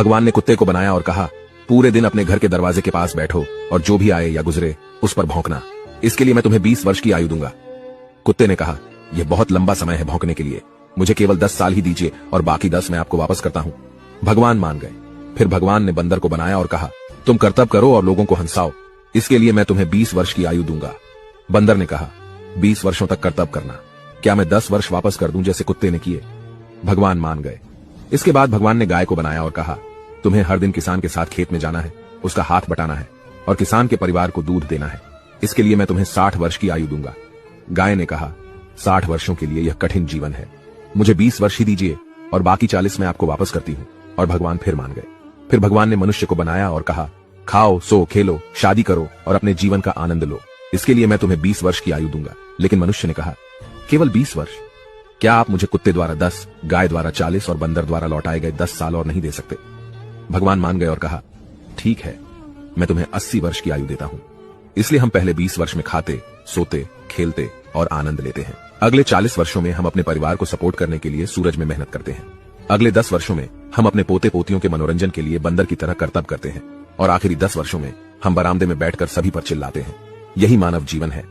भगवान ने कुत्ते को बनाया और कहा, पूरे दिन अपने घर के दरवाजे के पास बैठो और जो भी आए या गुजरे उस पर भौंकना। इसके लिए मैं तुम्हें 20 वर्ष की आयु दूंगा। कुत्ते ने कहा, यह बहुत लंबा समय है भौंकने के लिए, मुझे केवल 10 साल ही दीजिए और बाकी 10 मैं आपको वापस करता हूं। भगवान मान गए। फिर भगवान ने बंदर को बनाया और कहा, तुम कर्तव्य करो और लोगों को हंसाओ, इसके लिए मैं तुम्हें 20 वर्ष की आयु दूंगा। बंदर ने कहा, 20 वर्षों तक कर्तव्य करना, क्या मैं 10 वर्ष वापस कर दूं जैसे कुत्ते ने किए? भगवान मान गए। इसके बाद भगवान ने गाय को बनाया और कहा, तुम्हें हर दिन किसान के साथ खेत में जाना है, उसका हाथ बटाना है और किसान के परिवार को दूध देना है, इसके लिए मैं तुम्हें 60 वर्ष की आयु दूंगा। गाय ने कहा, 60 वर्षों के लिए यह कठिन जीवन है, मुझे 20 वर्ष ही दीजिए और बाकी 40 मैं आपको वापस करती हूँ। और भगवान फिर मान गए। फिर भगवान ने मनुष्य को बनाया और कहा, खाओ, सो, खेलो, शादी करो और अपने जीवन का आनंद लो, इसके लिए मैं तुम्हें 20 वर्ष की आयु दूंगा। लेकिन मनुष्य ने कहा, केवल 20 वर्ष? क्या आप मुझे कुत्ते द्वारा 10, गाय द्वारा 40 और बंदर द्वारा लौटाए गए 10 साल और नहीं दे सकते? भगवान मान गए और कहा, ठीक है, मैं तुम्हें 80 वर्ष की आयु देता हूं। इसलिए हम पहले 20 वर्ष में खाते, सोते, खेलते और आनंद लेते हैं। अगले 40 वर्षों में हम अपने परिवार को सपोर्ट करने के लिए सूरज में मेहनत करते हैं। अगले 10 वर्षों में हम अपने पोते पोतियों के मनोरंजन के लिए बंदर की तरह कर्तव्य करते हैं और आखिरी 10 वर्षों में हम बरामदे में बैठकर सभी पर चिल्लाते हैं। यही मानव जीवन है।